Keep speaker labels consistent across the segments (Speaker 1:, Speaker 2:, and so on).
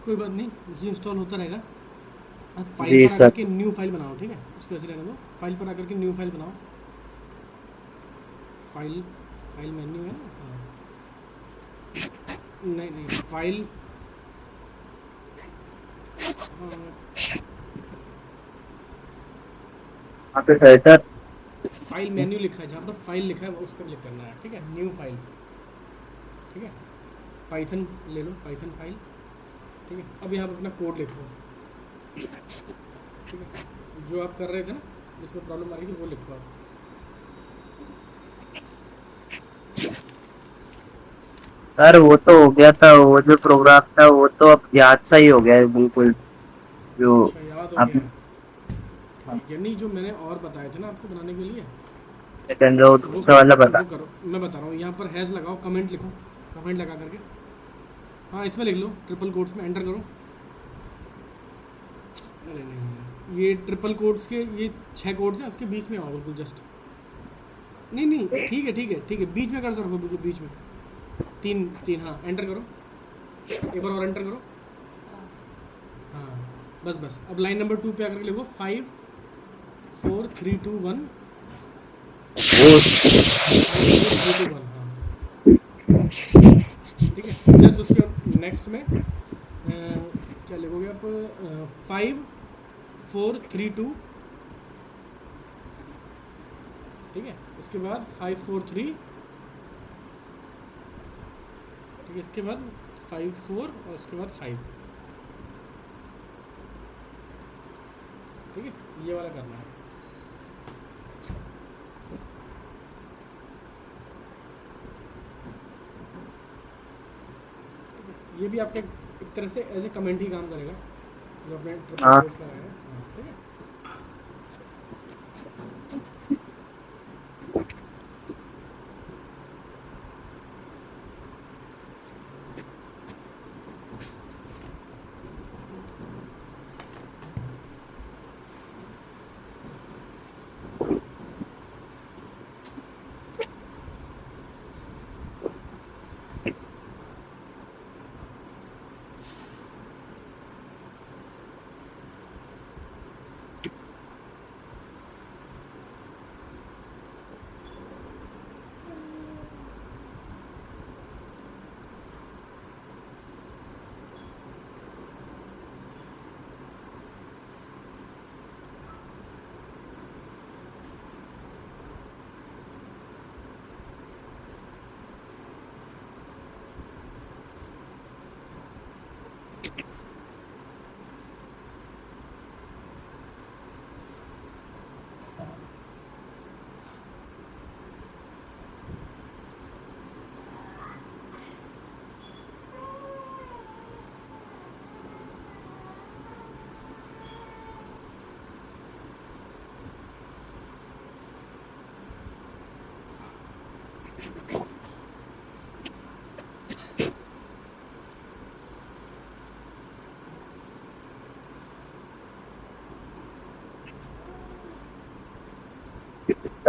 Speaker 1: कोई बात नहीं, ये इंस्टॉल होता रहेगा। अब फाइल
Speaker 2: जी
Speaker 1: पर आकर
Speaker 2: सर।
Speaker 1: के न्यू फाइल बनाओ, ठीक है, इसको ऐसे रहने दो। फाइल पर आकर के न्यू फाइल बनाओ। फाइल, फाइल मेन्यू है ना, हाँ। नहीं नहीं, फाइल,
Speaker 2: यहाँ पे है सर।
Speaker 1: फाइल मेन्यू लिखा है, जहाँ पर फाइल लिखा है उस पर क्लिक करना है, ठीक है, न्यू फाइल, ठीक है। पाइथन ले लो, पाइथन फाइल, ठीक है। अब यहाँ पर अपना कोड लिखो, ठीक है, जो आप कर रहे थे ना, जिसमें प्रॉब्लम आ रही थी वो लिखो आप।
Speaker 2: सर वो तो हो गया था, वो जो प्रोग्राम था वो तो अब याद सा ही हो गया है बिल्कुल। जो
Speaker 1: अच्छा, याद हो
Speaker 2: आप
Speaker 1: गया है, ठीक है। नहीं, जो मैंने और बताए थे ना आपको बनाने के लिए,
Speaker 2: सेकंड रो
Speaker 1: वो
Speaker 2: दूसरा वाला बता।
Speaker 1: वो करो। मैं बता रहा हूँ, यहाँ पर हैश लगाओ, कमेंट लिखो, कमेंट लगा करके, हाँ इसमें लिख लो, ट्रिपल कोट्स में एंटर करो। अरे नहीं, ये ट्रिपल कोट्स के ये 6 कोट्स हैं, उसके बीच में आओ बिल्कुल जस्ट। नहीं नहीं, ठीक है ठीक है ठीक है, बीच में कर रखो, बिल्कुल बीच में। तीन तीन, हाँ एंटर करो, एक बार और एंटर करो, हाँ बस बस। अब लाइन नंबर 2 पे आकर के लिखो 5 4 3 2 1,
Speaker 2: वो
Speaker 1: 5 4 3 2 1, हाँ ठीक है। जस्ट उसके नेक्स्ट में क्या लिखोगे आप, 5 4 3 2, ठीक है। इसके बाद 5 4 3, ठीक है। इसके बाद 5 4 और उसके बाद 5, ठीक है, ये वाला करना है। ये भी आपके एक तरह से एज ए कमेंट ही काम करेगा, जो आपने ट्रिपल
Speaker 2: हाँ।
Speaker 1: कोट्स लगाया है, हाँ, ठीक है।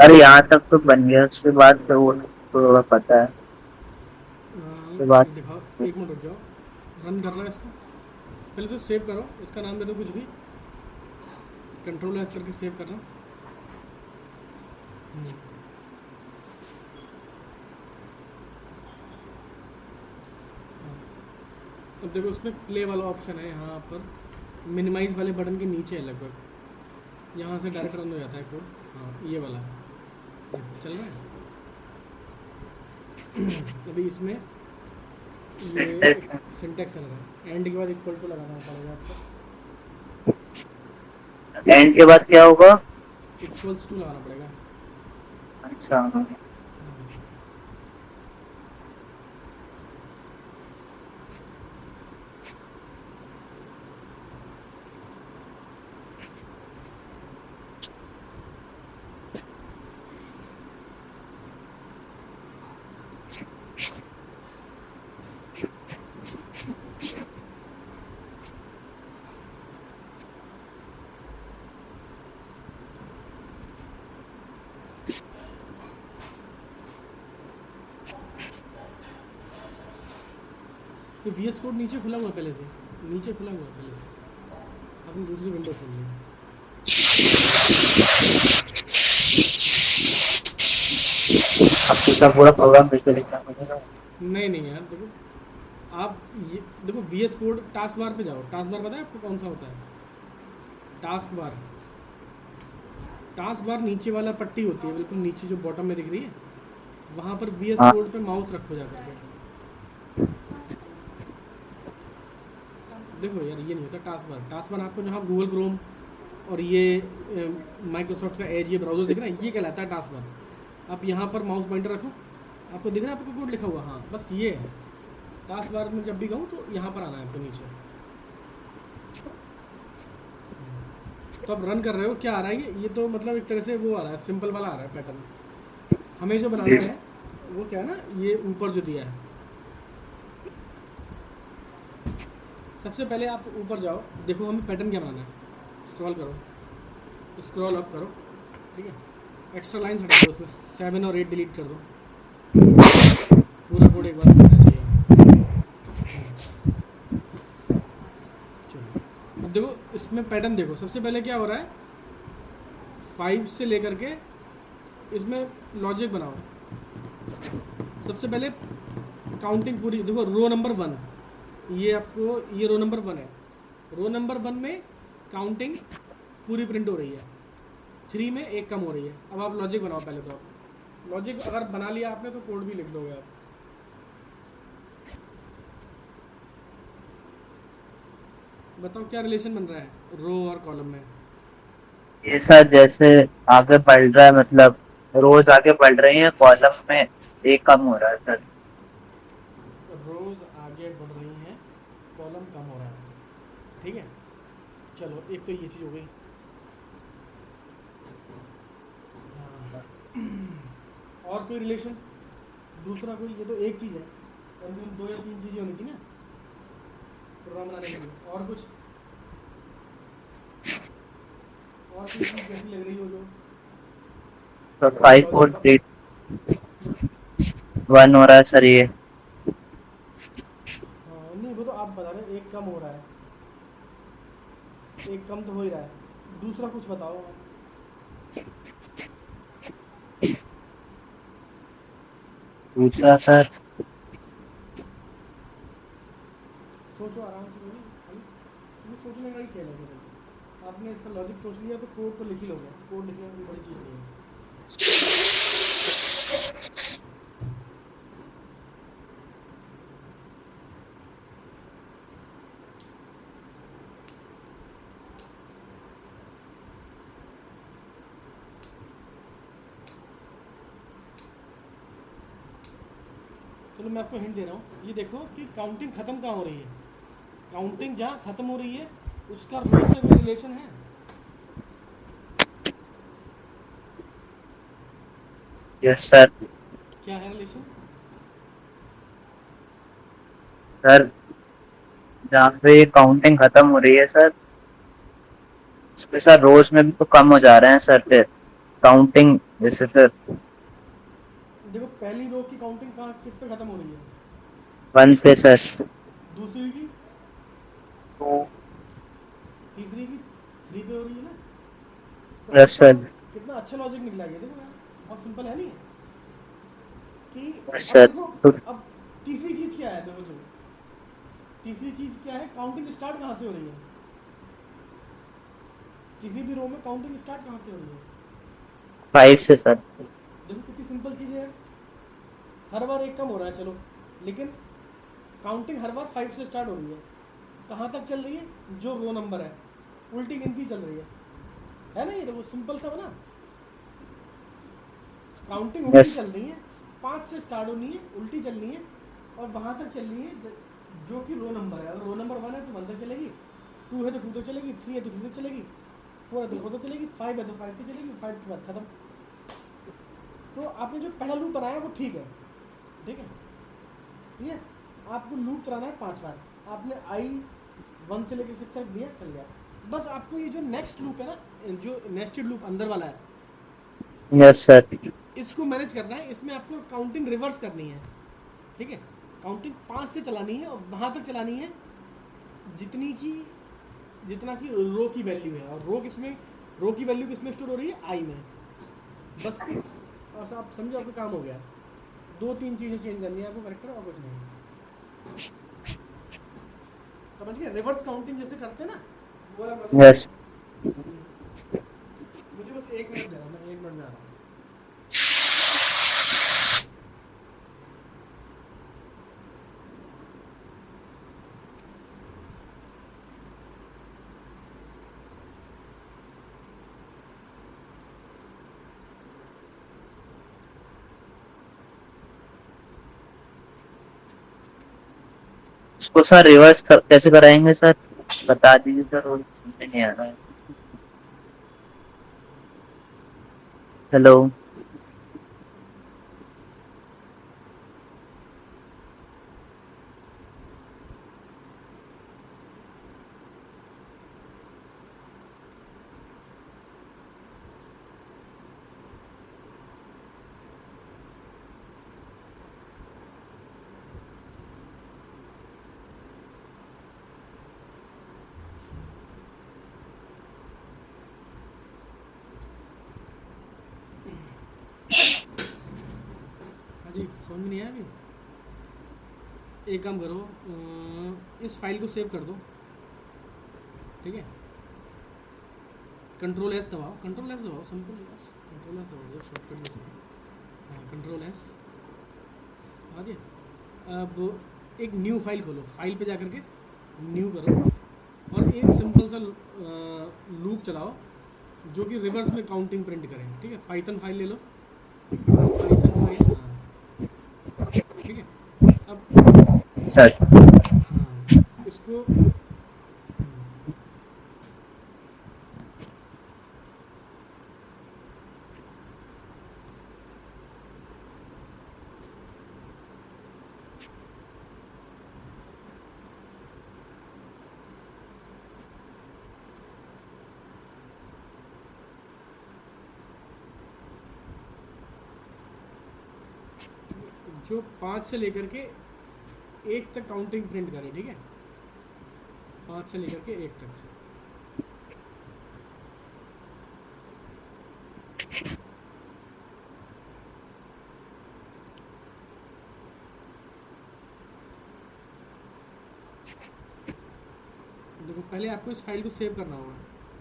Speaker 2: सर यहाँ तक तो बन गया, उसके बाद तो वो थोड़ा पता है, उसके बाद।
Speaker 1: दिखाओ, एक मिनट रुक जाओ, रन कर रहा है इसको। पहले तो सेव करो, इसका नाम दे दो कुछ भी, कंट्रोल एस करके सेव करना। अब देखो उसमें प्ले वाला ऑप्शन है यहाँ पर, मिनिमाइज वाले बटन के नीचे है लगभग, यहाँ से डायरेक्ट रन हो जाता है कोड। हाँ ये वाला देखो चल रहा है। अभी इसमें ये एक सिंटेक्स चल रहा है, एंड के बाद इक्वल टू लगाना पड़ेगा आपको,
Speaker 2: एंड के बाद क्या होगा?
Speaker 1: इक्वल्स टू लगाना पड़ेगा।
Speaker 2: अच्छा,
Speaker 1: ये वी एस कोड नीचे खुला हुआ है पहले से, नीचे खुला हुआ है पहले से, आपने दूसरी विंडो खोल ली।
Speaker 2: अब तो पूरा प्रोग्राम फिर से लिखना पड़ेगा।
Speaker 1: नहीं नहीं यार देखो, आप ये देखो V S code task bar पे जाओ। टास्क बार पता है आपको कौन सा होता है? टास्क बार, टास्क बार नीचे वाला पट्टी होती है बिल्कुल नीचे जो बॉटम में दिख रही है, वहाँ पर वी एस
Speaker 2: हाँ,
Speaker 1: कोड पे माउस रखो जा करके। देखो यार ये नहीं होता टास्क बार। टास्क बार आपको जहाँ गूगल क्रोम और ये माइक्रोसॉफ्ट का एज ये ब्राउज़र दिख रहा है, ये कहलाता है टास्क बार। आप यहाँ पर माउस पॉइंटर रखो, आपको दिख रहा है आपको कोड लिखा हुआ, हाँ बस ये है टास्क बार में। जब भी कहूँ तो यहाँ पर आना है आपको नीचे। तो आप रन कर रहे हो, क्या आ रहा है ये तो मतलब एक तरह से वो आ रहा है, सिंपल वाला आ रहा है पैटर्न। हमें जो बनाना है वो क्या है ना, ये ऊपर जो दिया है, सबसे पहले आप ऊपर जाओ, देखो हमें पैटर्न क्या बनाना है। स्क्रॉल करो, स्क्रॉल अप करो, ठीक है। एक्स्ट्रा लाइन हटा दो, उसमें 7 और 8 डिलीट कर दो। पूरा कोड एक बार में होना चाहिए। चलो अब देखो इसमें पैटर्न देखो, सबसे पहले क्या हो रहा है, 5 से लेकर के इसमें लॉजिक बनाओ। सबसे पहले काउंटिंग पूरी देखो, रो नंबर 1, ये आपको ये रो नंबर 1 है। रो नंबर 1 में काउंटिंग पूरी प्रिंट हो रही है, 3 में एक कम हो रही है। अब आप लॉजिक बनाओ पहले। तो आप लॉजिक अगर बना लिया आपने तो कोड भी लिख लोगे आप। बताओ क्या रिलेशन बन रहा है रो और कॉलम में?
Speaker 2: ये सर जैसे आगे बढ़ रहा है, मतलब रोज आगे बढ़ रही है, कॉलम में एक कम हो रहा है सर।
Speaker 1: रोज आगे बढ़ रही हैं, कॉलम कम हो रहा है, ठीक है। चलो एक तो ये चीज़ हो गई। और कोई रिलेशन दूसरा कोई? ये तो एक चीज़ है, और इसमें 2 या 3 चीज़ें होनी चाहिए ना प्रोग्राम बनाने के लिए। और कुछ, और कोई चीज़ कैसी लग रही हो जो
Speaker 2: तो 5 4 3 1 हो रहा है सर ये।
Speaker 1: हाँ नहीं वो तो आप बता रहे हो, एक कम हो रहा है, एक कम तो हो ही रहा है। दूसरा कुछ बताओ आप।
Speaker 2: दूसरा सर
Speaker 1: सोचो आराम से, कोई खाली ये सोचने का ही खेल है केवल। आपने इसका लॉजिक सोच लिया तो कोड तो लिख ही लोगे, कोड लिखने में कोई बड़ी चीज़ नहीं है। चलो मैं आपको हिंट दे रहा हूँ, ये देखो कि काउंटिंग ख़त्म कहाँ हो रही है। काउंटिंग जहाँ ख़त्म हो रही है उसका रो से कोई रिलेशन है?
Speaker 2: Yes sir.
Speaker 1: क्या है रिलेशन?
Speaker 2: सर जहाँ पे ये काउंटिंग खत्म हो रही है सर, उसमें सर रोज में भी तो कम हो जा रहे हैं सर, फिर काउंटिंग जैसे फिर
Speaker 1: देखो पहली रो की काउंटिंग कहाँ किस पे ख़त्म हो रही है?
Speaker 2: 1 पे सर।
Speaker 1: दूसरी की,
Speaker 2: तो
Speaker 1: तीसरी की 3 पे हो रही है ना। तो
Speaker 2: यस
Speaker 1: कितना
Speaker 2: सर।
Speaker 1: कितना अच्छा लॉजिक निकला है ये, देखो यार बहुत सिंपल है नहीं कि।
Speaker 2: यस
Speaker 1: अब
Speaker 2: सर।
Speaker 1: देखो,
Speaker 2: तो
Speaker 1: अब तीसरी चीज़ क्या है, देखो जो तीसरी चीज़ क्या है, काउंटिंग स्टार्ट कहाँ से हो रही है? किसी भी रो में काउंटिंग स्टार्ट कहाँ से हो रही है?
Speaker 2: 5 से सर।
Speaker 1: देखो कितनी सिंपल चीज़ है, हर बार एक कम हो रहा है चलो, लेकिन काउंटिंग हर बार 5 से स्टार्ट हो रही है। कहाँ तक चल रही है? जो रो नंबर है, उल्टी गिनती चल रही है ना? ये देखो सिंपल सा बना, काउंटिंग उल्टी
Speaker 2: यस।
Speaker 1: चल रही है, 5 से स्टार्ट होनी है, उल्टी चलनी है और वहाँ तक चल रही है जो कि रो नंबर है। अगर रो नंबर 1 है तो 1 तक चलेगी, 2 है तो 2 तक चलेगी, 3 है तो 3 तक चलेगी, 4 है तो 4 तक चलेगी, 5 है तो 5 तक चलेगी, 5 के बाद खत्म। तो आपने जो पहला लूप बनाया वो ठीक है, ठीक है, ठीक है। आपको लूप चलाना है 5 बार, आपने आई 1 से लेकर 6 तक दिया, चल गया। बस आपको ये जो नेक्स्ट लूप है ना, जो नेक्स्टेड लूप अंदर वाला है,
Speaker 2: यस सर।
Speaker 1: इसको मैनेज करना है। इसमें आपको काउंटिंग रिवर्स करनी है, ठीक है। काउंटिंग 5 से चलानी है और वहाँ तक चलानी है जितना की रो की वैल्यू है। और रो की वैल्यू किसमें स्टोर हो रही है? आई में। बस और आप समझो आपका काम हो गया। 2-3 चीज़ें चेंज करनी है आपको करेक्टर, और कुछ नहीं। समझ गए? रिवर्स काउंटिंग जैसे करते हैं ना, वो वाला मजा।
Speaker 2: यस।
Speaker 1: मुझे बस 1 मिनट देना, मैं 1 मिनट में आ रहा हूँ।
Speaker 2: इसको सर रिवर्स कैसे कराएंगे सर, बता दीजिए सर, वो समझ में नहीं आ रहा है। हेलो।
Speaker 1: हाँ जी, समझ में नहीं आया अभी? एक काम करो, इस फाइल को सेव कर दो, ठीक है। कंट्रोल एस दबाओ, सिंपल, कंट्रोल एस दबाओ, शॉर्टकट यूज करो। हाँ, कंट्रोल एस आ गया। अब एक न्यू फाइल खोलो, फाइल पे जाकर के न्यू करो और एक सिंपल सा लूप चलाओ जो कि रिवर्स में काउंटिंग प्रिंट करें, ठीक है। पाइथन फाइल ले लो, पाइथन फाइल, हाँ, ठीक है। अब
Speaker 2: सर।
Speaker 1: हाँ, इसको जो 5 से लेकर के 1 तक काउंटिंग प्रिंट करें, ठीक है। 5 से लेकर के 1 तक। देखो पहले आपको इस फाइल को सेव करना होगा।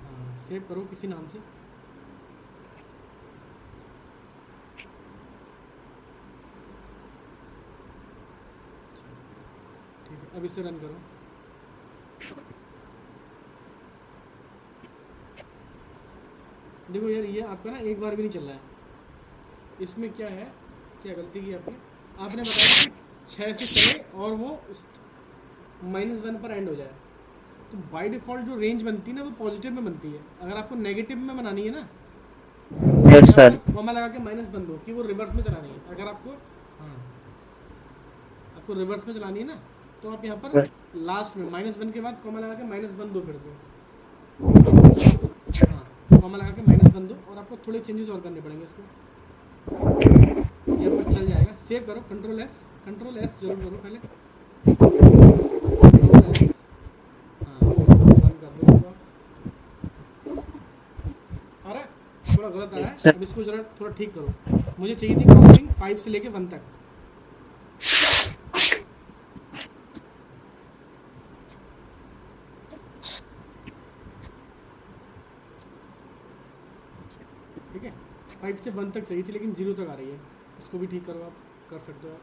Speaker 1: हाँ, सेव करो किसी नाम से। ठीक है, अब इसे रन करो। देखो यार, ये आपका ना एक बार भी नहीं चल रहा है। इसमें क्या है, क्या गलती की आपने बताया कि 6 से चले और वो -1 पर एंड हो जाए। तो बाय डिफ़ॉल्ट जो रेंज बनती है ना, वो पॉजिटिव में बनती है। अगर आपको नेगेटिव में बनानी है ना, तो
Speaker 2: यस
Speaker 1: यहाँ
Speaker 2: सर।
Speaker 1: पर कॉमा लगा के -1 दो कि वो रिवर्स में चलानी है। अगर आपको, हाँ, आपको रिवर्स में चलानी है ना, तो आप यहाँ पर लास्ट में -1 के बाद कॉमा लगा के -1 दो फिर से। हाँ, कॉमा लगा के -1 दो और आपको थोड़े चेंजेस और करने पड़ेंगे इसको। यहाँ पर चल जाएगा। सेव करो, कंट्रोल एस जरूर करो पहले, कंट्रोल एस। हाँ, बंद कर दो इसको। आ रहा है? थोड़ा गलत आ रहा है,
Speaker 2: सर।
Speaker 1: अब इसको ज़रा थोड़ा ठीक करो। मुझे चाहिए थी काउंटिंग 5 से लेके 1 तक। ठीक है, 5 से 1 तक चाहिए थी लेकिन 0 तक आ रही है, इसको भी ठीक करो, आप कर सकते हो आप।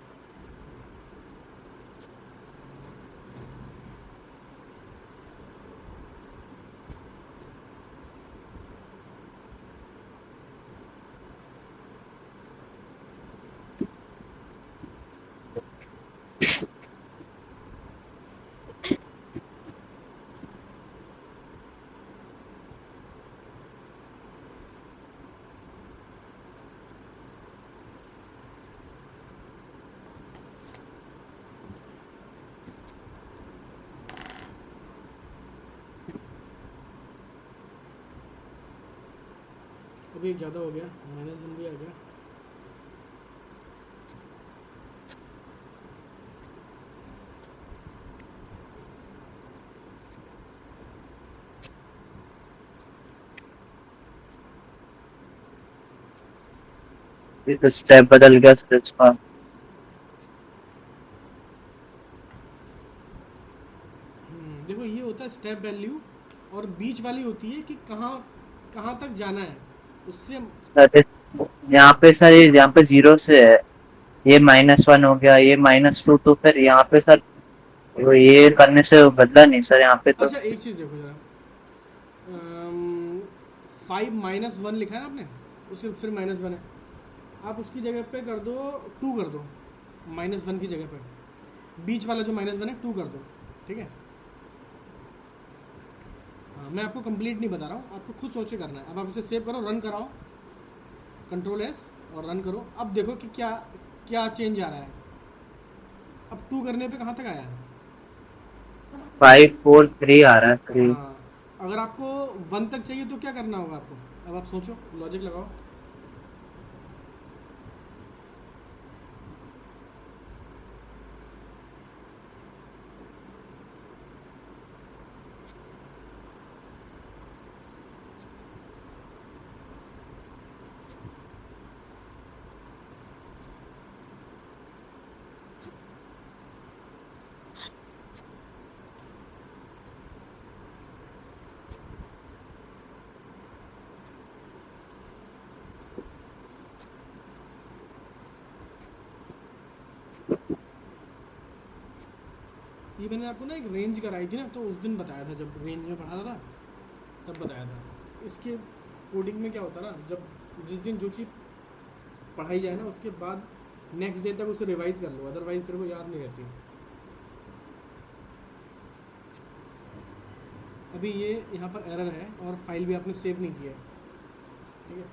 Speaker 1: अभी ज़्यादा हो गया, -1 भी आ गया।
Speaker 2: ये तो स्टेप बदल गया सर इसका।
Speaker 1: देखो ये होता है स्टेप वैल्यू, और बीच वाली होती है कि कहाँ कहाँ तक जाना है उससे।
Speaker 2: सर यहाँ पे सर, ये यहाँ पे 0 से है, ये -1 हो गया, ये -2, तो फिर यहाँ पे सर वो ये करने से बदला नहीं सर यहाँ पे तो।
Speaker 1: अच्छा एक चीज़ देखो जरा, 5 - 1 लिखा है ना आपने, उसके फिर -1 है, आप उसकी जगह पे कर दो 2 कर दो, -1 की जगह पे बीच वाला जो -1 है 2 कर दो, ठीक है। हाँ मैं आपको कंप्लीट नहीं बता रहा हूँ, आपको खुद सोच के करना है। अब आप इसे सेव करो, रन कराओ, Ctrl+S और रन करो। अब देखो कि क्या क्या चेंज आ रहा है। अब 2 करने पे कहाँ तक आया है?
Speaker 2: 5 4 3 आ रहा है 3।
Speaker 1: हाँ, अगर आपको 1 तक चाहिए तो क्या करना होगा आपको? अब आप सोचो, लॉजिक लगाओ। ये मैंने आपको ना एक रेंज कराई थी ना, तो उस दिन बताया था जब रेंज में पढ़ा था तब बताया था। इसके कोडिंग में क्या होता है ना, जब जिस दिन जो चीज़ पढ़ाई जाए ना उसके बाद नेक्स्ट डे तक उसे रिवाइज कर लो, अदरवाइज तेरे को याद नहीं रहती। अभी ये यहाँ पर एरर है और फाइल भी आपने सेव नहीं किया है, ठीक है।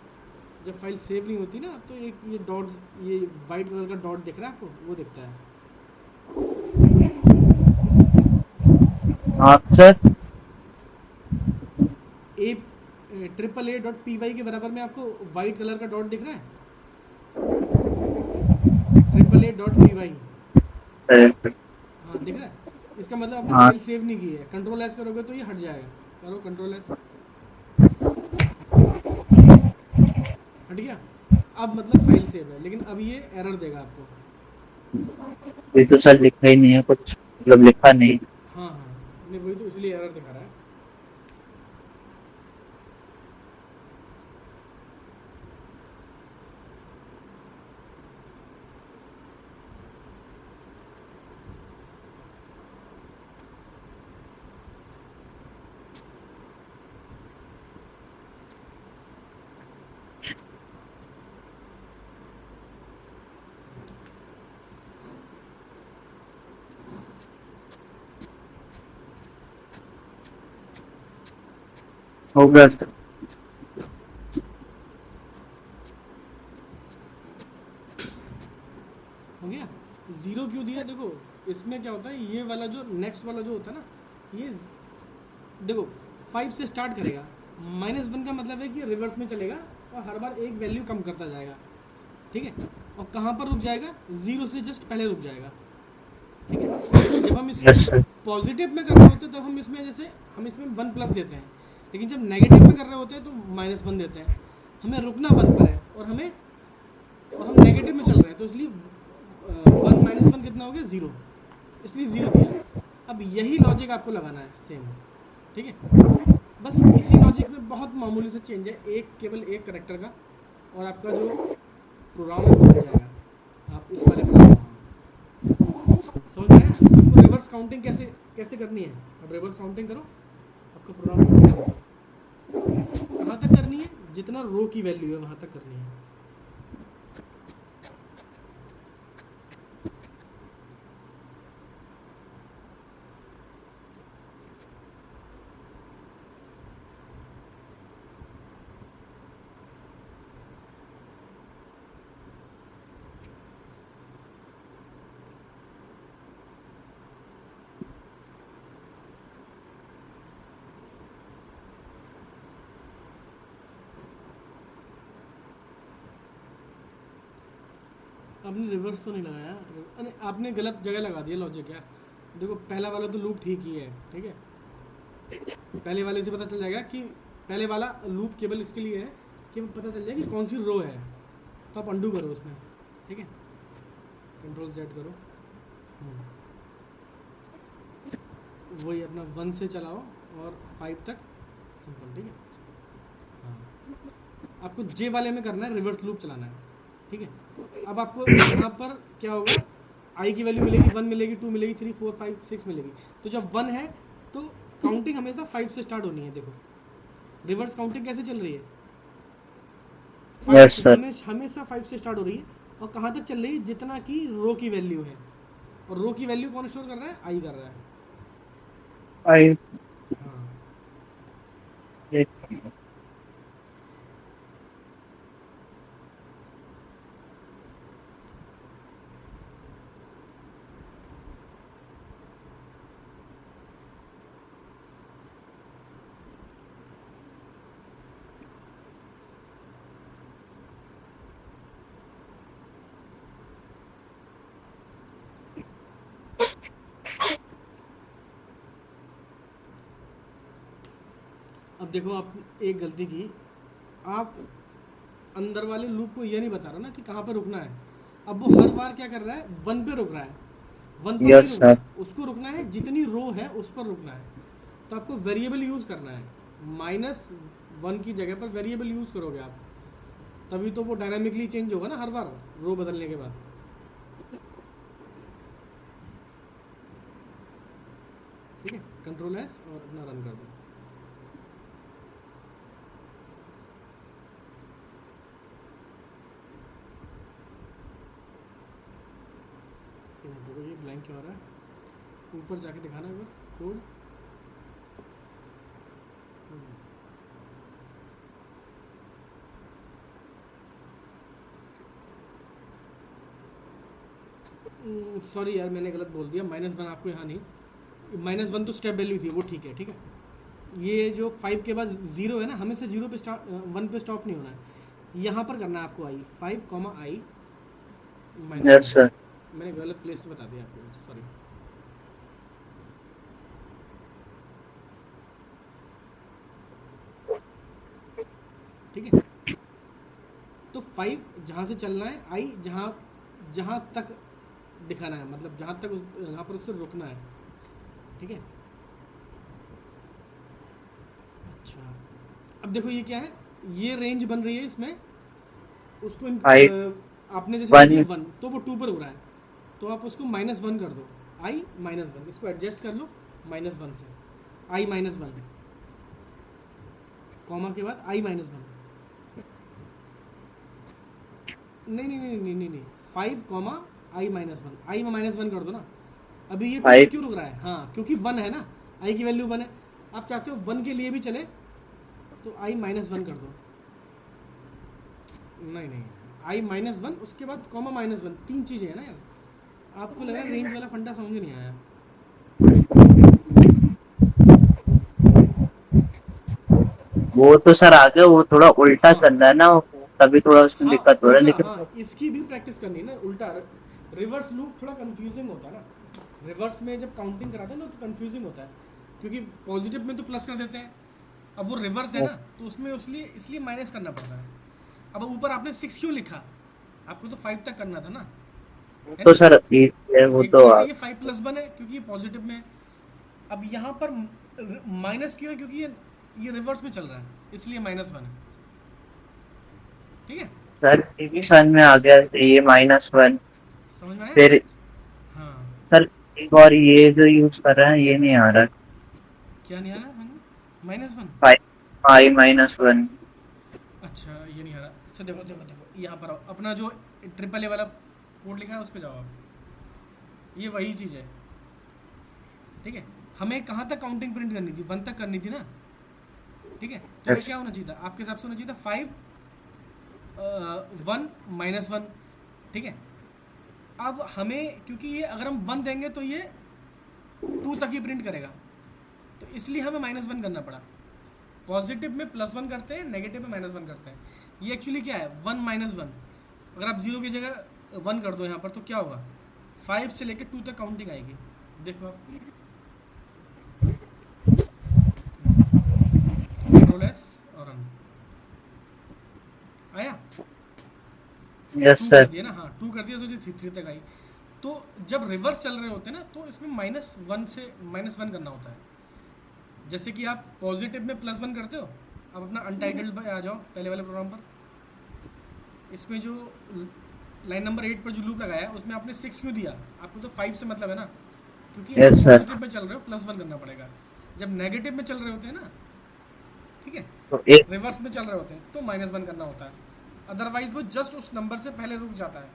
Speaker 1: जब फाइल सेव नहीं होती ना तो एक ये डॉट, ये वाइट कलर का डॉट दिख रहा है आपको, वो दिखता है।
Speaker 2: हाँ सर,
Speaker 1: AAA.py के बराबर में आपको वाइट कलर का डॉट दिख रहा है, AAA.py। हाँ दिख रहा है, इसका मतलब आपने
Speaker 2: हाँ
Speaker 1: फाइल सेव नहीं की है। Ctrl+S करोगे तो ये हट जाएगा, करो Ctrl+S, हट गया। अब मतलब फाइल सेव है, लेकिन अब ये एरर देगा आपको।
Speaker 2: ये तो सर लिखा ही नहीं है कुछ, मतलब लिखा नहीं।
Speaker 1: हाँ हाँ, नहीं वही तो, इसलिए एरर दिखा रहा है।
Speaker 2: हो गया सर।
Speaker 1: हो गया। 0 क्यों दिया? देखो इसमें क्या होता है, ये वाला जो नेक्स्ट वाला जो होता है ना, ये देखो 5 से स्टार्ट करेगा, -1 का मतलब है कि रिवर्स में चलेगा और हर बार एक वैल्यू कम करता जाएगा, ठीक है। और कहाँ पर रुक जाएगा? 0 से जस्ट पहले रुक जाएगा, ठीक है। जब हम
Speaker 2: यस
Speaker 1: इसको
Speaker 2: सर।
Speaker 1: पॉजिटिव में कर रहे होते हैं तब हम इसमें जैसे हम इसमें 1+ देते हैं, लेकिन जब नेगेटिव में कर रहे होते हैं तो -1 देते हैं। हमें रुकना 1 पर है और हम नेगेटिव में चल रहे हैं, तो इसलिए 1 - 1 कितना हो गया? 0, इसलिए 0 दिया। अब यही लॉजिक आपको लगाना है सेम, ठीक है। बस इसी लॉजिक में बहुत मामूली सा चेंज है, केवल एक करेक्टर का। और आपका जो प्रोग्राम है वो हो जाएगा। आप इस वाले पर समझ में आया? आपको रिवर्स काउंटिंग कैसे कैसे करनी है। अब रिवर्स काउंटिंग करो, आपका प्रोग्राम हो जाएगा। कहाँ तक करनी है? जितना रो की वैल्यू है वहाँ तक करनी है। आपने रिवर्स तो नहीं लगाया, अरे आपने गलत जगह लगा दिया लॉजिक यार। देखो पहला वाला तो लूप ठीक ही है, ठीक है। पहले वाले से पता चल जाएगा कि पहले वाला लूप केवल इसके लिए है कि पता चल जाए कि कौन सी रो है। तो आप अंडू करो उसमें, ठीक है, कंट्रोल सेट करो। वही अपना 1 से चलाओ और 5 तक सिंपल, ठीक है। हाँ, आपको जे वाले में करना है, रिवर्स लूप चलाना है, ठीक है। अब आपको यहाँ पर क्या होगा, आई की वैल्यू मिलेगी 1 मिलेगी 2 मिलेगी 3 4 5 6 मिलेगी। तो जब 1 है तो काउंटिंग हमेशा 5 से स्टार्ट होनी है। देखो रिवर्स काउंटिंग कैसे चल रही है,
Speaker 2: यस सर।
Speaker 1: हमेशा 5 से स्टार्ट हो रही है। और कहाँ तक चल रही है, जितना की रो की वैल्यू है। और रो की वैल्यू कौन स्टोर कर रहा है, आई कर रहा है।
Speaker 2: आई
Speaker 1: हाँ अब देखो आप एक गलती की, आप अंदर वाले लूप को ये नहीं बता रहा ना कि कहाँ पे रुकना है। अब वो हर बार क्या कर रहा है, 1 पे रुक रहा है। 1 पर नहीं
Speaker 2: यस
Speaker 1: रुकना,
Speaker 2: सर।
Speaker 1: उसको रुकना है जितनी रो है उस पर रुकना है। तो आपको वेरिएबल यूज़ करना है, -1 की जगह पर वेरिएबल यूज़ करोगे आप, तभी तो वो डायनामिकली चेंज होगा ना हर बार रो बदलने के बाद। ठीक है, कंट्रोल एस और अपना रन कर दो। देखो ये ब्लैंक क्यों आ रहा है, ऊपर जाके दिखाना है कोड। सॉरी यार मैंने गलत बोल दिया, -1 आपको यहाँ नहीं, -1 तो स्टेप वैल्यू थी, वो ठीक है, ठीक है। ये जो 5 के बाद 0 है ना, हमेशा 0 पे स्टार्ट 1 पे स्टॉप नहीं होना है। यहाँ पर करना है आपको आई 5 आई
Speaker 2: यस सर।
Speaker 1: -1। मैंने गलत प्लेस पे बता दिया आपको, सॉरी। ठीक है, तो 5 जहाँ से चलना है, आई जहाँ जहाँ तक दिखाना है, मतलब जहाँ तक यहाँ पर उससे रुकना है, ठीक है। अच्छा अब देखो ये क्या है, ये रेंज बन रही है इसमें, उसको
Speaker 2: फाइव
Speaker 1: आपने जैसे कर दिया
Speaker 2: 1
Speaker 1: 1 तो वो 2 पर हो रहा है, तो आप उसको -1 कर दो, आई -1, इसको एडजस्ट कर लो -1 से, आई -1 कॉमा के बाद आई -1। नहीं नहीं नहीं नहीं नहीं नहीं 5 आई -1, आई में -1 कर दो ना। अभी ये 2 पे
Speaker 2: 5
Speaker 1: क्यों रुक रहा है, हाँ क्योंकि 1 है ना, आई की वैल्यू 1 है। आप चाहते हो 1 के लिए भी चले तो आई -1 कर दो। नहीं नहीं, आई -1 उसके बाद कॉमा -1, 3 चीज़ें हैं ना यार। आपको लगा रेंज वाला फंडा समझ में नहीं आया।
Speaker 2: वो तो सर आगे वो थोड़ा उल्टा
Speaker 1: हाँ
Speaker 2: चल रहा है ना, तभी थोड़ा उसमें
Speaker 1: हाँ
Speaker 2: दिक्कत हो रहा है,
Speaker 1: उल्टा,
Speaker 2: लेकिन
Speaker 1: हाँ इसकी भी प्रैक्टिस करनी है ना, उल्टा। रिवर्स लूप थोड़ा कंफ्यूजिंग होता है ना, रिवर्स में जब काउंटिंग कराते हैं ना तो कंफ्यूजिंग होता है, क्योंकि पॉजिटिव में तो प्लस कर देते हैं, अब वो रिवर्स है ना तो उसमें इसलिए इसलिए माइनस करना पड़ता है। अब ऊपर आपने 6 क्यों लिखा, आपको तो 5 तक करना था ना, है
Speaker 2: तो
Speaker 1: नहीं।
Speaker 2: सर वो
Speaker 1: एक
Speaker 2: तो
Speaker 1: तरह से
Speaker 2: आप
Speaker 1: ये 5+1 है क्योंकि ये पॉजिटिव में है। अब यहाँ पर माइनस क्यों है, क्योंकि ये रिवर्स में चल रहा है, इसलिए -1 है। ठीक है,
Speaker 2: सर ये भी सन में आ गया, ये -1।
Speaker 1: समझ में आया।
Speaker 2: फिर
Speaker 1: हाँ,
Speaker 2: सर एक और ये जो यूज कर रहे हैं ये नहीं आ रहा।
Speaker 1: क्या नहीं आ रहा है, -1।
Speaker 2: Five five -1।
Speaker 1: अच्छा, ये नहीं आ रहा। अच्छा देखो देखो देखो, यहाँ पर आओ, अपना जो ट्रिपल ए वाला कोड लिखा है उस पर जाओ आप, ये वही चीज़ है। ठीक है, हमें कहाँ तक काउंटिंग प्रिंट करनी थी, 1 तक करनी थी ना। ठीक है, तो ये
Speaker 2: यस
Speaker 1: क्या होना चाहिए था आपके हिसाब से, होना चाहिए था 5 1 -1। ठीक है, अब हमें क्योंकि ये अगर हम 1 देंगे तो ये 2 तक ही प्रिंट करेगा, तो इसलिए हमें -1 करना पड़ा। पॉजिटिव में +1 करते हैं, नेगेटिव में -1 करते हैं। ये एक्चुअली क्या है, 1 -1। अगर आप 0 की जगह 1 कर दो यहाँ पर तो क्या होगा, 5 से लेकर 2 तक काउंटिंग आएगी। देखो आप, कंट्रोल एस और रन आया।
Speaker 2: यस
Speaker 1: 2 कर
Speaker 2: सर।
Speaker 1: दिया ना, हाँ 2 कर दिया, सोचिए 3 तक आई। तो जब रिवर्स चल रहे होते हैं ना तो इसमें -1 से -1 करना होता है। जैसे कि आप पॉजिटिव में +1 करते हो, अब अपना अनटाइटल्ड पे आ जाओ, पहले वाले प्रोग्राम पर। इसमें जो लाइन नंबर 8 पर जो लूप लगाया है उसमें आपने 6 क्यों दिया, आपको तो 5 से मतलब है ना, क्योंकि आप
Speaker 2: यस सर।
Speaker 1: पॉजिटिव में चल रहे हो, +1 करना पड़ेगा। जब नेगेटिव में चल रहे होते हैं ना, ठीक है,
Speaker 2: तो एक
Speaker 1: रिवर्स में चल रहे होते हैं तो -1 करना होता है। अदरवाइज वो जस्ट उस नंबर से पहले रुक जाता है,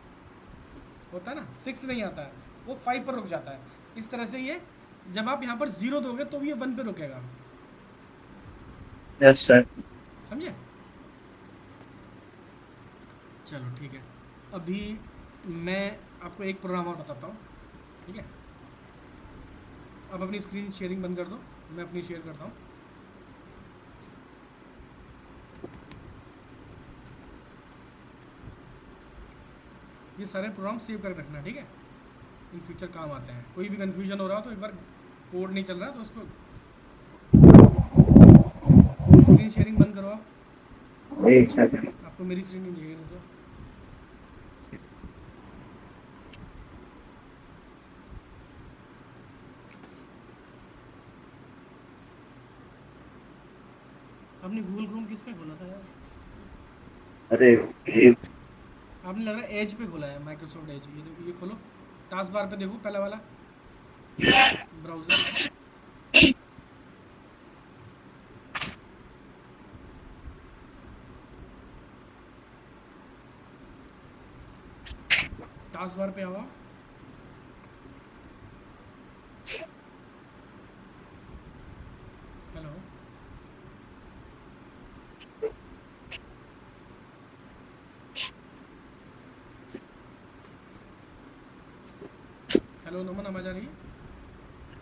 Speaker 1: होता है ना, 6 नहीं आता है, वो 5 पर रुक जाता है। इस तरह से ये जब आप यहाँ पर 0 दोगे तो ये 1 पे रुकेगा।
Speaker 2: Yes sir.
Speaker 1: समझे। चलो ठीक है, अभी मैं आपको एक प्रोग्राम और बताता हूँ। ठीक है, अब अपनी स्क्रीन शेयरिंग बंद कर दो, मैं अपनी शेयर करता हूँ। ये सारे प्रोग्राम सेव कर रखना, ठीक है, इन फ्यूचर काम आते हैं। कोई भी कन्फ्यूजन हो रहा हो तो एक बार कोड नहीं चल रहा तो उसको स्क्रीन शेयरिंग बंद करो आप।
Speaker 2: एक सेकंड।
Speaker 1: आपको मेरी स्क्रीन नहीं दिखेगी नहीं तो। आपने गूगल क्रोम किस पे खोला था यार,
Speaker 2: अरे एक
Speaker 1: आपने लग रहा है एज पे खोला है, माइक्रोसॉफ्ट एज। ये खोलो, टास्क बार पे देखो, पहला वाला ब्राउज़र। टास्क बार पे आओ। हेलो, हेलो नमन, आवाज आ रही है।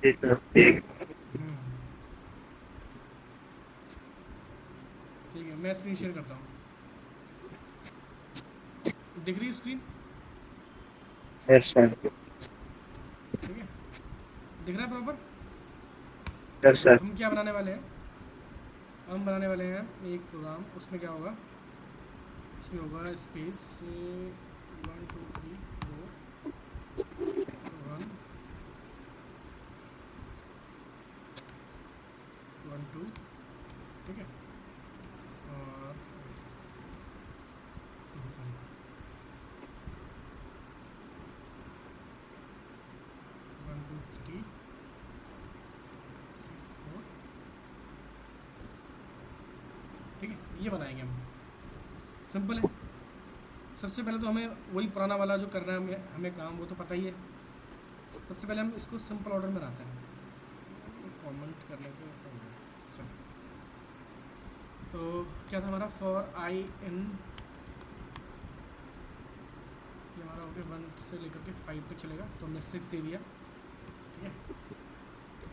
Speaker 2: एक
Speaker 1: हम्म, ठीक है, मैं स्क्रीन शेयर करता हूँ। दिख रही है स्क्रीन,
Speaker 2: यस सर।
Speaker 1: ठीक है, दिख रहा है प्रॉपर।
Speaker 2: Yes sir.
Speaker 1: हम क्या बनाने वाले हैं, हम बनाने वाले हैं एक प्रोग्राम, उसमें क्या होगा, इसमें होगा स्पेस 1 2 3 4 1 1 2, ठीक है, और sorry, 1 2 3 4, ठीक है, ये बनाएंगे हम। सिंपल है। सबसे पहले तो हमें वही पुराना वाला जो करना है हमें काम, वो तो पता ही है। सबसे पहले हम इसको सिंपल ऑर्डर में बनाते हैं, कमेंट करने के चलो। तो क्या था हमारा, फॉर आई इन, ये हमारा हो गया 1 से लेकर के 5 पे चलेगा, तो हमने 6 दे दिया। ठीक है,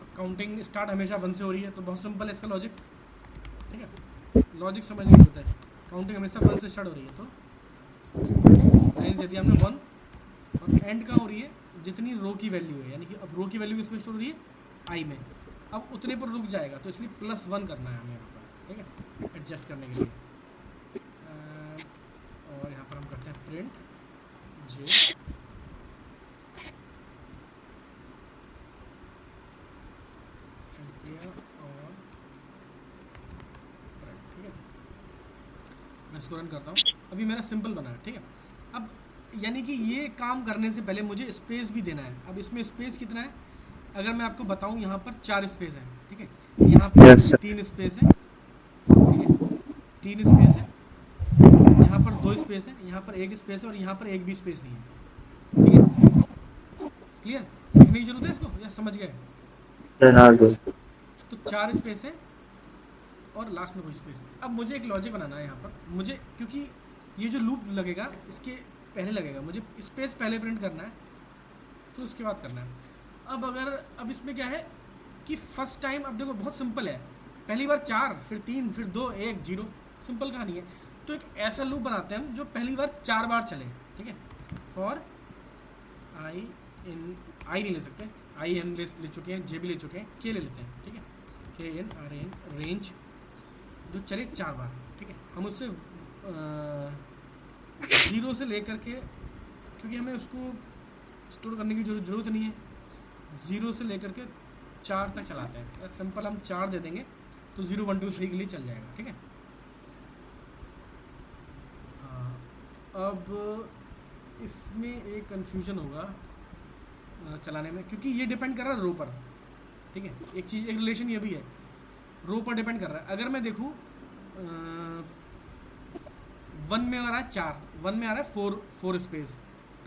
Speaker 1: अब काउंटिंग स्टार्ट हमेशा 1 से हो रही है, तो बहुत सिंपल है इसका लॉजिक। ठीक है, लॉजिक समझने की जरूरत है। काउंटिंग हमेशा 1 से स्टार्ट हो रही है, तो लाइन दे दिया हमने 1, और एंड कहाँ हो रही है, जितनी रो की वैल्यू है, यानी कि अब रो की वैल्यू किसमें स्टोर हो रही है, आई में, अब उतने पर रुक जाएगा, तो इसलिए +1 करना है हमें यहाँ पर। ठीक है, एडजस्ट करने के लिए। और यहाँ पर हम करते हैं प्रिंट जे, किया और print, ठीक है, मैं इसको रन करता हूँ, अभी मेरा सिंपल बना है, ठीक है। अब यानी कि ये काम करने से पहले मुझे स्पेस भी देना है। अब इसमें स्पेस कितना है, अगर मैं आपको बताऊँ, यहाँ पर 4 स्पेस है, ठीक है, यहाँ पर
Speaker 2: यस सर।
Speaker 1: 3 स्पेस है, ठीक है, 3 स्पेस है, यहाँ पर 2 स्पेस है, यहाँ पर 1 स्पेस है, और यहाँ पर एक भी स्पेस नहीं है, ठीक है। क्लियर, लिखने की जरूरत है इसको या समझ गए?
Speaker 2: रोनाल्डो।
Speaker 1: तो 4 स्पेस है और लास्ट में कोई स्पेस नहीं। अब मुझे एक लॉजिक बनाना है यहाँ पर, मुझे, क्योंकि ये जो लूप लगेगा इसके पहले लगेगा, मुझे स्पेस पहले प्रिंट करना है, फिर उसके बाद करना है। अब इसमें क्या है कि फर्स्ट टाइम, अब देखो बहुत सिंपल है, पहली बार 4, फिर 3, फिर 2, 1, 0, सिंपल कहानी है। तो एक ऐसा लूप बनाते हैं हम जो पहली बार 4 बार चले, ठीक है। फॉर आई नहीं ले सकते, आई एन ले चुके हैं, जे भी ले चुके हैं, के ले लेते हैं, ठीक है, के एन आर एन, रेंज जो चले 4 बार, ठीक है। हम उससे 0 से लेकर के, क्योंकि हमें उसको स्टोर करने की ज़रूरत नहीं है, 0 से लेकर के 4 तक चलाते हैं। सिंपल हम 4 दे देंगे तो 0 1 2 3 के लिए चल जाएगा, ठीक है। हाँ, अब इसमें एक कन्फ्यूजन होगा चलाने में, क्योंकि ये डिपेंड कर रहा है रो पर, ठीक है। एक चीज़, एक रिलेशन ये भी है, रो पर डिपेंड कर रहा है। अगर मैं देखूँ 1 में आ रहा है 4, 1 में आ रहा है 4 स्पेस,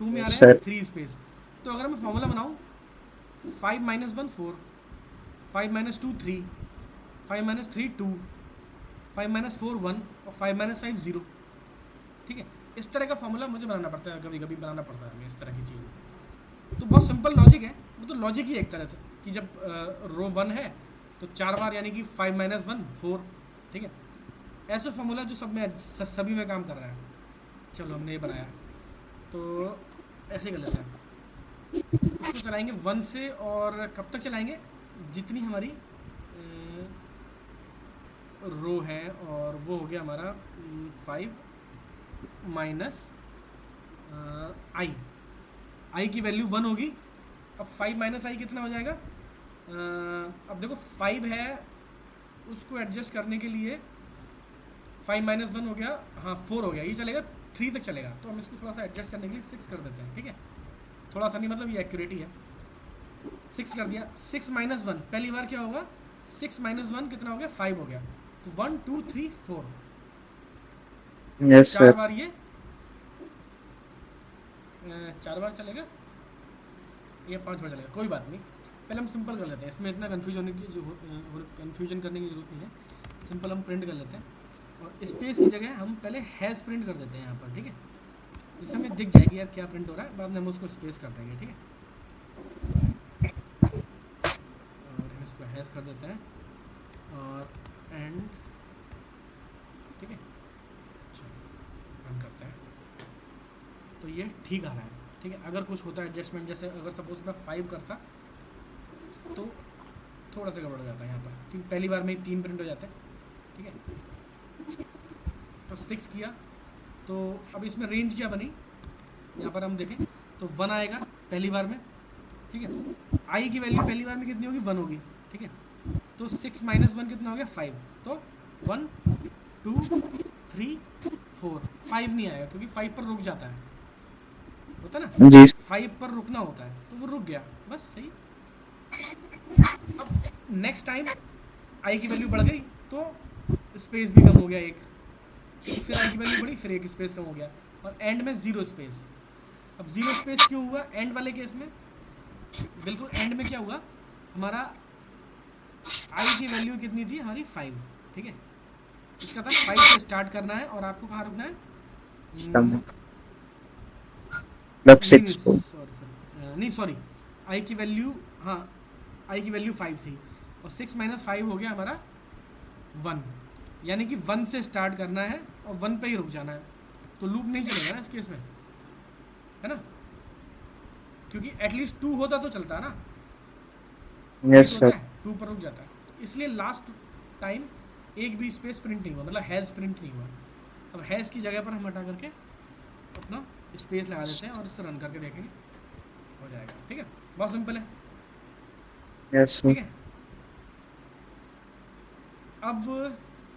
Speaker 1: 2 में आ रहा है 3 स्पेस, तो अगर मैं फॉर्मूला बनाऊँ 5 - 1 4, 5 - 2 3, 5 - 3 2, 5 - 4 1, और 5 - 5 0, ठीक है। इस तरह का फॉर्मूला मुझे बनाना पड़ता है, कभी कभी बनाना पड़ता है हमें इस तरह की चीज़। तो बहुत सिंपल लॉजिक है, वो तो लॉजिक ही है एक तरह से, कि जब रो 1 है तो 4 बार, यानी कि 5 - 1 4, ठीक है। ऐसा फॉर्मूला जो सभी में काम कर रहा है। चलो हमने ये बनाया, तो ऐसे कर लेते हैं, इसको चलाएंगे 1 से, और कब तक चलाएंगे, जितनी हमारी रो है, और वो हो गया हमारा 5 माइनस आई की वैल्यू 1 होगी। अब 5 माइनस आई कितना हो जाएगा, अब देखो 5 है, उसको एडजस्ट करने के लिए 5 - 1 हो गया, हाँ 4 हो गया, ये चलेगा 3 तक चलेगा, तो हम इसको थोड़ा सा एडजस्ट करने के लिए 6 कर देते हैं, ठीक है। थोड़ा सा नहीं, मतलब ये एक्यूरेट ही है, 6 कर दिया। 6 - 1 पहली बार क्या होगा, 6 - 1 कितना हो गया, 5 हो गया, तो 1 2 3 4,
Speaker 2: यस
Speaker 1: 4
Speaker 2: सर।
Speaker 1: बार ये 4 बार चलेगा, ये 5 बार चलेगा, कोई बात नहीं। पहले हम सिंपल कर लेते हैं, इसमें इतना कन्फ्यूजन करने की जरूरत नहीं है, सिंपल हम प्रिंट कर लेते हैं, और स्पेस की जगह हम पहले हैश प्रिंट कर देते हैं यहाँ पर, ठीक है। इससे हमें दिख जाएगी यार क्या प्रिंट हो रहा है, बाद में हम उसको स्पेस कर देंगे, ठीक है। और हम इसको हैश कर देते हैं, और एंड, ठीक है। चलो रन करते हैं, तो ये ठीक आ रहा है, ठीक है। अगर कुछ होता है एडजस्टमेंट, जैसे अगर सपोज मैं 5 करता तो थोड़ा सा गड़बड़ हो जाता है यहाँ पर, क्योंकि पहली बार में ही 3 प्रिंट हो जाते हैं, ठीक है। तो 6 किया, तो अब इसमें रेंज क्या बनी, यहाँ पर हम देखें तो 1 आएगा पहली बार में, ठीक है। आई की वैल्यू पहली बार में कितनी होगी, 1 होगी, ठीक है। तो 6 - 1 कितना हो गया, 5, तो 1 2 3 4, 5 नहीं आएगा, क्योंकि 5 पर रुक जाता है, होता ना,
Speaker 2: जी
Speaker 1: 5 पर रुकना होता है, तो वो रुक गया, बस सही। अब नेक्स्ट टाइम आई की वैल्यू बढ़ गई, तो स्पेस भी कम हो गया, एक, फिर आई की वैल्यू बढ़ी, फिर एक स्पेस कम हो गया, और एंड में 0 स्पेस। अब 0 स्पेस क्यों हुआ एंड वाले केस में, बिल्कुल एंड में क्या हुआ, हमारा आई की वैल्यू कितनी थी हमारी, 5, ठीक है। इसका था 5 से स्टार्ट करना है, और आपको कहाँ रुकना है,
Speaker 2: मतलब
Speaker 1: नहीं
Speaker 2: 6
Speaker 1: सॉरी, आई की वैल्यू, हाँ आई की वैल्यू 5 थी, और 6 - 5 हो गया हमारा 1, यानी कि 1 से स्टार्ट करना है और 1 पे ही रुक जाना है, तो लूप नहीं चलेगा ना इस केस में, है ना, क्योंकि एटलीस्ट 2 होता तो चलता है ना,
Speaker 2: यस
Speaker 1: होता
Speaker 2: सर।
Speaker 1: है 2 पर रुक जाता है, तो इसलिए लास्ट टाइम एक भी स्पेस प्रिंट नहीं हुआ, मतलब हैज़ प्रिंट नहीं हुआ। अब हैज़ की जगह पर हम हटा करके अपना स्पेस लगा देते हैं, और इससे रन करके देखेंगे, हो जाएगा, ठीक है। बहुत सिंपल है,
Speaker 2: यस
Speaker 1: ठीक है। अब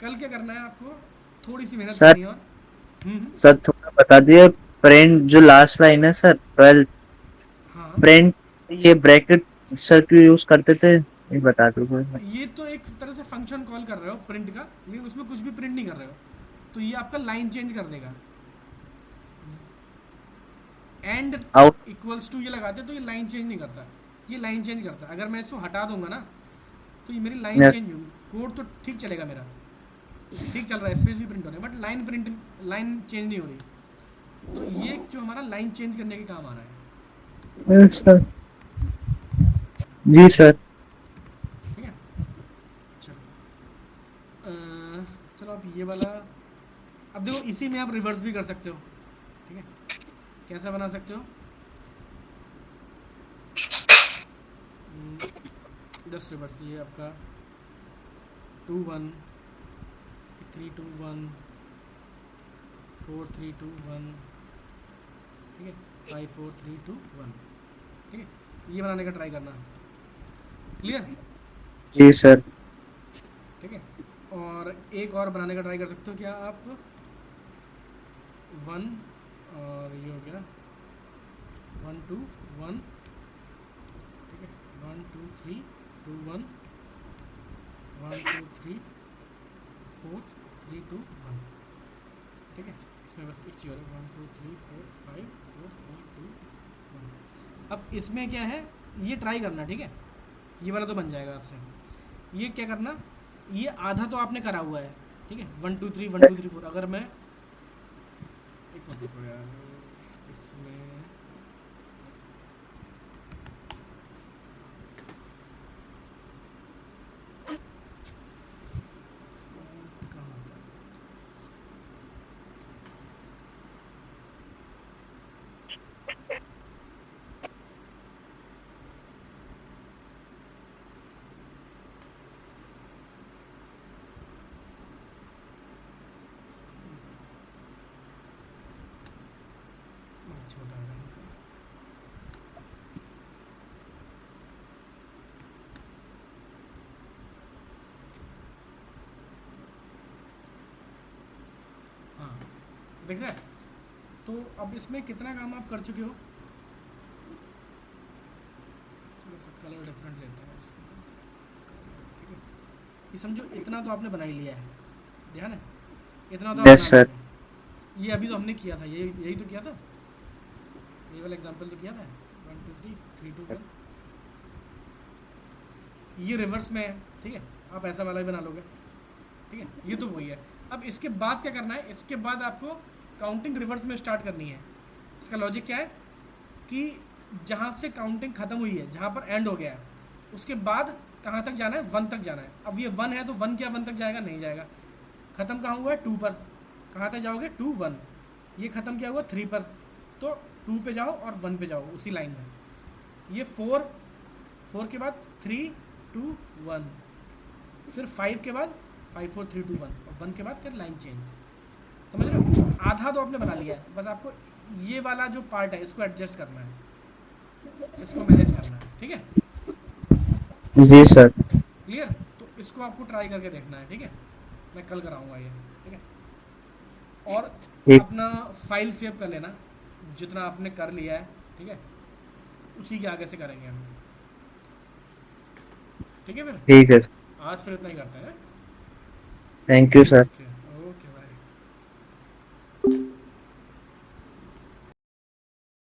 Speaker 1: कल क्या करना है आपको, थोड़ी सी मेहनत
Speaker 2: सर।
Speaker 1: करनी है, और
Speaker 2: सर थोड़ा बता दिए, प्रिंट जो लास्ट लाइन है सर 12,
Speaker 1: हाँ,
Speaker 2: प्रिंट ये ब्रैकेट सर क्यों यूज करते थे, ये बता दो कोई।
Speaker 1: ये तो एक तरह से फंक्शन कॉल कर रहे हो प्रिंट का, लेकिन उसमें कुछ भी प्रिंट नहीं कर रहे हो, तो ये आपका लाइन चेंज कर देगा। And
Speaker 2: out.
Speaker 1: इक्वल्स टू ये लगाते तो ये लाइन चेंज नहीं करता, ये लाइन चेंज करता है। अगर मैं इसको हटा दूंगा ना तो ये मेरी लाइन
Speaker 2: यस।
Speaker 1: चेंज होगी। कोड तो ठीक चलेगा मेरा, ठीक चल रहा है, स्पेस भी प्रिंट हो रहा है, बट लाइन चेंज नहीं हो रही। तो ये जो हमारा लाइन चेंज करने के काम आ रहा है।
Speaker 2: सर जी सर।
Speaker 1: ठीक है, चलो चलो आप ये वाला, अब देखो इसी में आप रिवर्स भी कर सकते हो। ठीक है, कैसा बना सकते हो, 10 रिवर्स, ये आपका 2 1 3 2 1 4 3 2 1, ठीक है, 5 4 3 2 1, ठीक है, ये बनाने का ट्राई करना। क्लियर?
Speaker 2: जी सर।
Speaker 1: ठीक है, और एक और बनाने का ट्राई कर सकते हो क्या आप, 1 और ये हो गया 1 2 1, ठीक है, 1 2 3 2 1 1 2 3 4 3 2 1, ठीक है, इसमें बस एक चीज़ और है, 1 2 3 4 5 4 3 2 1। अब इसमें क्या है, ये ट्राई करना, ठीक है, ये वाला तो बन जाएगा आपसे। ये क्या करना, ये आधा तो आपने करा हुआ है, ठीक है, 1 2 3 1 2 3 4। अगर मैं एक मिनट रुको यार, इसमें कहाँ होता है? बहुत छोटा है ये तो। हाँ, दिख रहा है? तो अब इसमें कितना काम आप कर चुके हो, थोड़ा सा कलर डिफरेंट लेते हैं इसमें, ठीक है, ये समझो इतना तो आपने बना ही लिया है, ध्यान है, इतना तो आप
Speaker 2: यस
Speaker 1: बना
Speaker 2: सर।
Speaker 1: लिए हैं। ये अभी तो हमने किया था, यही तो किया था, ये वाला एग्जांपल तो किया था, 1 2 3 3 2 1। ये रिवर्स में है, ठीक है, आप ऐसा वाला ही बना लोगे, ठीक है, ये तो वही है। अब इसके बाद क्या करना है, इसके बाद आपको काउंटिंग रिवर्स में स्टार्ट करनी है। इसका लॉजिक क्या है कि जहाँ से काउंटिंग ख़त्म हुई है, जहाँ पर एंड हो गया है, उसके बाद कहाँ तक जाना है, 1 तक जाना है। अब ये 1 है तो 1 क्या 1 तक जाएगा, नहीं जाएगा। ख़त्म कहाँ हुआ है, 2 पर, कहाँ तक जाओगे, 2 1। ये ख़त्म क्या हुआ, 3 पर, तो 2 पे जाओ और 1 पे जाओ उसी लाइन में। ये 4 के बाद 3 2 1, फिर 5 के बाद 5 4 3 2 1, और 1 के बाद फिर लाइन चेंज। समझ रहे हो? आधा तो आपने बना लिया है, बस आपको ये वाला जो पार्ट है इसको एडजस्ट करना है, इसको मैनेज करना है, ठीक है,
Speaker 2: जी सर।
Speaker 1: क्लियर? तो इसको आपको ट्राई करके देखना है, ठीक है, मैं कल कराऊंगा ये, ठीक है। और
Speaker 2: ठीक।
Speaker 1: अपना फाइल सेव कर लेना, जितना आपने कर लिया है, ठीक है, उसी के आगे से करेंगे हम, ठीक है। फिर
Speaker 2: ठीक है।
Speaker 1: आज फिर इतना ही करते हैं।
Speaker 2: Thank you sir.
Speaker 1: ओके।